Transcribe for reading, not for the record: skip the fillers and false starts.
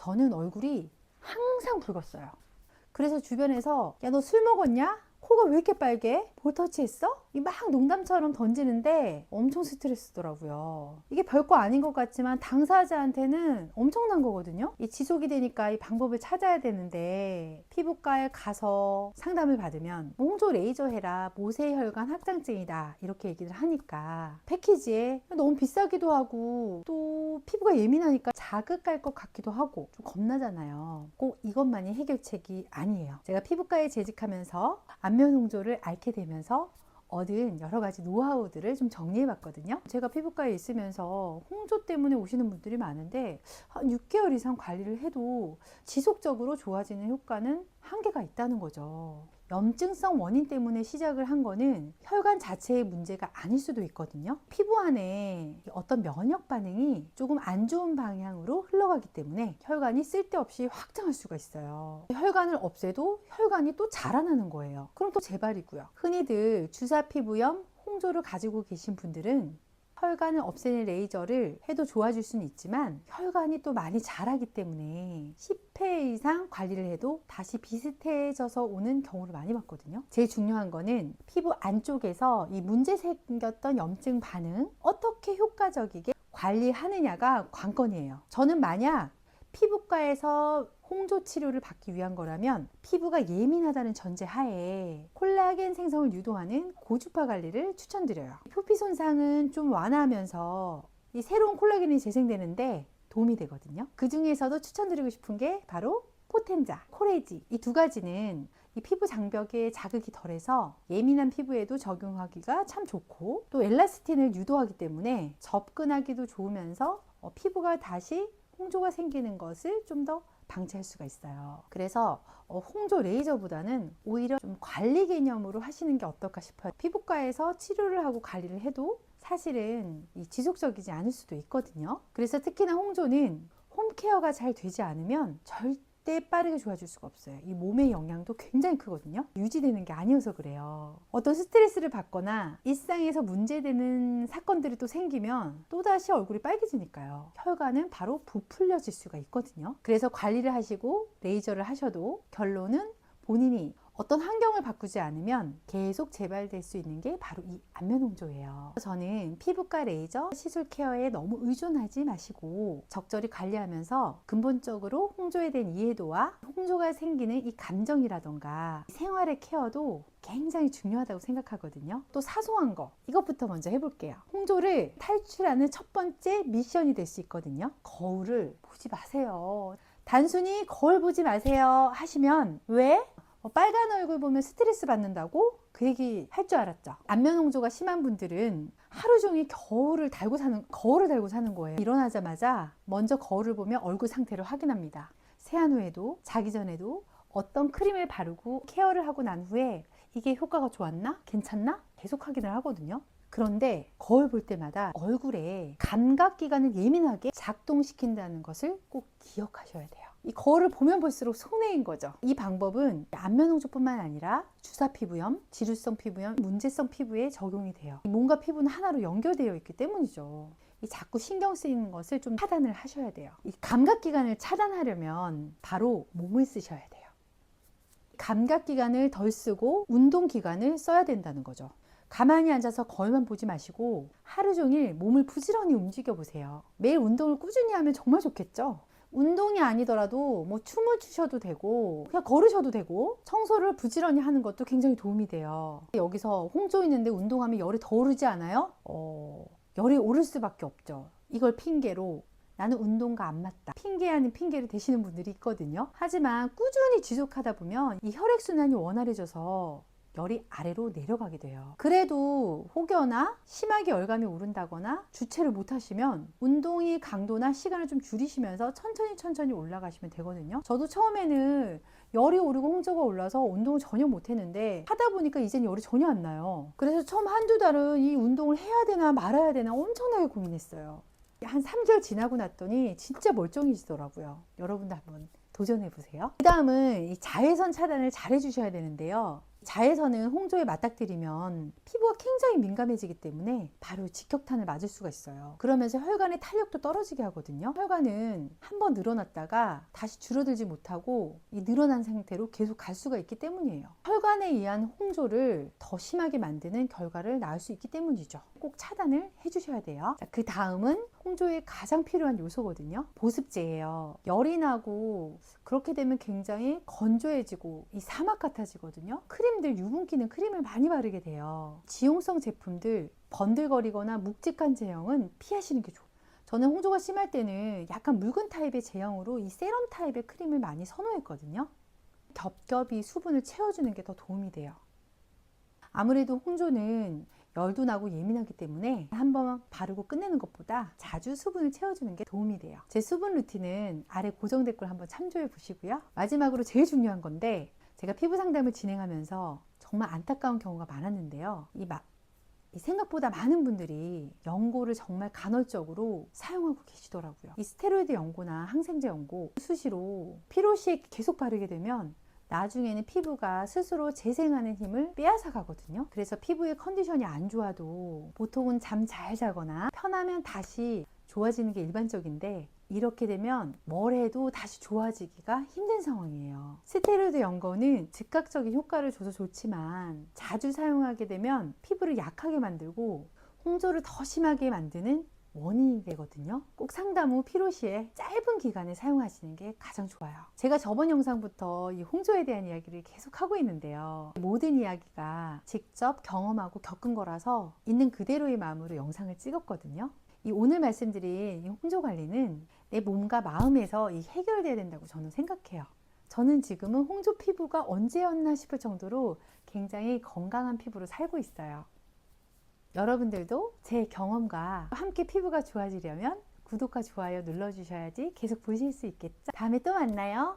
저는 얼굴이 항상 붉었어요. 그래서 주변에서 야, 너 술 먹었냐? 코가 왜 이렇게 빨개? 볼 터치했어? 이 막 농담처럼 던지는데 엄청 스트레스더라고요. 이게 별거 아닌 것 같지만 당사자한테는 엄청난 거거든요. 이 지속이 되니까 이 방법을 찾아야 되는데 피부과에 가서 상담을 받으면 홍조 레이저 해라, 모세혈관 확장증이다 이렇게 얘기를 하니까 패키지에 너무 비싸기도 하고 또 피부가 예민하니까 자극할 것 같기도 하고 좀 겁나잖아요. 꼭 이것만이 해결책이 아니에요. 제가 피부과에 재직하면서 안면 홍조를 앓게 되면서 얻은 여러 가지 노하우들을 좀 정리해 봤거든요. 제가 피부과에 있으면서 홍조 때문에 오시는 분들이 많은데 한 6개월 이상 관리를 해도 지속적으로 좋아지는 효과는 한계가 있다는 거죠. 염증성 원인 때문에 시작을 한 거는 혈관 자체의 문제가 아닐 수도 있거든요. 피부 안에 어떤 면역 반응이 조금 안 좋은 방향으로 흘러가기 때문에 혈관이 쓸데없이 확장할 수가 있어요. 혈관을 없애도 혈관이 또 자라나는 거예요. 그럼 또 재발이고요. 흔히들 주사 피부염, 홍조를 가지고 계신 분들은 혈관을 없애는 레이저를 해도 좋아질 수는 있지만 혈관이 또 많이 자라기 때문에 10회 이상 관리를 해도 다시 비슷해져서 오는 경우를 많이 봤거든요. 제일 중요한 거는 피부 안쪽에서 이 문제 생겼던 염증 반응 어떻게 효과적이게 관리하느냐가 관건이에요. 저는 만약 피부과에서 홍조 치료를 받기 위한 거라면 피부가 예민하다는 전제 하에 콜라겐 생성을 유도하는 고주파 관리를 추천드려요. 표피 손상은 좀 완화하면서 이 새로운 콜라겐이 재생되는데 도움이 되거든요. 그 중에서도 추천드리고 싶은 게 바로 포텐자, 코레지 이 두 가지는 이 피부 장벽에 자극이 덜해서 예민한 피부에도 적용하기가 참 좋고 또 엘라스틴을 유도하기 때문에 접근하기도 좋으면서 피부가 다시 홍조가 생기는 것을 좀 더 방지할 수가 있어요. 그래서 홍조 레이저보다는 오히려 좀 관리 개념으로 하시는 게 어떨까 싶어요. 피부과에서 치료를 하고 관리를 해도 사실은 지속적이지 않을 수도 있거든요. 그래서 특히나 홍조는 홈케어가 잘 되지 않으면 절대 빠르게 좋아질 수가 없어요. 이 몸의 영향도 굉장히 크거든요. 유지되는 게 아니어서 그래요. 어떤 스트레스를 받거나 일상에서 문제되는 사건들이 또 생기면 또다시 얼굴이 빨개지니까요. 혈관은 바로 부풀려질 수가 있거든요. 그래서 관리를 하시고 레이저를 하셔도 결론은 본인이 어떤 환경을 바꾸지 않으면 계속 재발될 수 있는 게 바로 이 안면 홍조예요. 저는 피부과 레이저 시술 케어에 너무 의존하지 마시고 적절히 관리하면서 근본적으로 홍조에 대한 이해도와 홍조가 생기는 이 감정이라던가 생활의 케어도 굉장히 중요하다고 생각하거든요. 또 사소한 거 이것부터 먼저 해볼게요. 홍조를 탈출하는 첫 번째 미션이 될 수 있거든요. 거울을 보지 마세요. 단순히 거울 보지 마세요 하시면 왜? 빨간 얼굴 보면 스트레스 받는다고? 그 얘기 할 줄 알았죠. 안면 홍조가 심한 분들은 하루 종일 거울을 달고 사는 거예요. 일어나자마자 먼저 거울을 보면 얼굴 상태를 확인합니다. 세안 후에도 자기 전에도 어떤 크림을 바르고 케어를 하고 난 후에 이게 효과가 좋았나? 괜찮나? 계속 확인을 하거든요. 그런데 거울 볼 때마다 얼굴에 감각기관을 예민하게 작동시킨다는 것을 꼭 기억하셔야 돼요. 이 거울을 보면 볼수록 손해인 거죠. 이 방법은 안면 홍조뿐만 아니라 주사 피부염, 지루성 피부염, 문제성 피부에 적용이 돼요. 몸과 피부는 하나로 연결되어 있기 때문이죠. 이 자꾸 신경 쓰이는 것을 좀 차단을 하셔야 돼요. 이 감각기관을 차단하려면 바로 몸을 쓰셔야 돼요. 감각기관을 덜 쓰고 운동기관을 써야 된다는 거죠. 가만히 앉아서 거울만 보지 마시고 하루 종일 몸을 부지런히 움직여 보세요. 매일 운동을 꾸준히 하면 정말 좋겠죠. 운동이 아니더라도 뭐 춤을 추셔도 되고 그냥 걸으셔도 되고 청소를 부지런히 하는 것도 굉장히 도움이 돼요. 여기서 홍조 있는데 운동하면 열이 더 오르지 않아요? 열이 오를 수밖에 없죠. 이걸 핑계로 나는 운동과 안 맞다 핑계 아닌 핑계를 대시는 분들이 있거든요. 하지만 꾸준히 지속하다 보면 이 혈액순환이 원활해져서 열이 아래로 내려가게 돼요. 그래도 혹여나 심하게 열감이 오른다거나 주체를 못 하시면 운동의 강도나 시간을 좀 줄이시면서 천천히 올라가시면 되거든요. 저도 처음에는 열이 오르고 홍조가 올라서 운동을 전혀 못 했는데 하다 보니까 이젠 열이 전혀 안 나요. 그래서 처음 한두 달은 이 운동을 해야 되나 말아야 되나 엄청나게 고민했어요. 한 3개월 지나고 났더니 진짜 멀쩡해지더라고요. 여러분도 한번 도전해 보세요. 그 다음은 이 자외선 차단을 잘 해주셔야 되는데요. 자외선은 홍조에 맞닥뜨리면 피부가 굉장히 민감해지기 때문에 바로 직격탄을 맞을 수가 있어요. 그러면서 혈관의 탄력도 떨어지게 하거든요. 혈관은 한번 늘어났다가 다시 줄어들지 못하고 이 늘어난 상태로 계속 갈 수가 있기 때문이에요. 혈관에 의한 홍조를 더 심하게 만드는 결과를 낳을 수 있기 때문이죠. 꼭 차단을 해주셔야 돼요. 그 다음은 홍조에 가장 필요한 요소거든요. 보습제예요. 열이 나고 그렇게 되면 굉장히 건조해지고 이 사막 같아지거든요. 크림들, 유분기 있는 크림을 많이 바르게 돼요. 지용성 제품들, 번들거리거나 묵직한 제형은 피하시는 게 좋아요. 저는 홍조가 심할 때는 약간 묽은 타입의 제형으로 이 세럼 타입의 크림을 많이 선호했거든요. 겹겹이 수분을 채워주는 게 더 도움이 돼요. 아무래도 홍조는 열도 나고 예민하기 때문에 한번 바르고 끝내는 것보다 자주 수분을 채워주는 게 도움이 돼요. 제 수분 루틴은 아래 고정 댓글 한번 참조해 보시고요. 마지막으로 제일 중요한 건데, 제가 피부 상담을 진행하면서 정말 안타까운 경우가 많았는데요. 이 생각보다 많은 분들이 연고를 정말 간헐적으로 사용하고 계시더라고요. 이 스테로이드 연고나 항생제 연고 수시로 피로시에 계속 바르게 되면 나중에는 피부가 스스로 재생하는 힘을 빼앗아 가거든요. 그래서 피부의 컨디션이 안 좋아도 보통은 잠 잘 자거나 편하면 다시 좋아지는 게 일반적인데, 이렇게 되면 뭘 해도 다시 좋아지기가 힘든 상황이에요. 스테로이드 연고는 즉각적인 효과를 줘서 좋지만 자주 사용하게 되면 피부를 약하게 만들고 홍조를 더 심하게 만드는 원인이 되거든요. 꼭 상담 후 피로시에 짧은 기간에 사용하시는 게 가장 좋아요. 제가 저번 영상부터 이 홍조에 대한 이야기를 계속 하고 있는데요. 모든 이야기가 직접 경험하고 겪은 거라서 있는 그대로의 마음으로 영상을 찍었거든요. 이 오늘 말씀드린 이 홍조 관리는 내 몸과 마음에서 이 해결돼야 된다고 저는 생각해요. 저는 지금은 홍조 피부가 언제였나 싶을 정도로 굉장히 건강한 피부로 살고 있어요. 여러분들도 제 경험과 함께 피부가 좋아지려면 구독과 좋아요 눌러주셔야지 계속 보실 수 있겠죠? 다음에 또 만나요.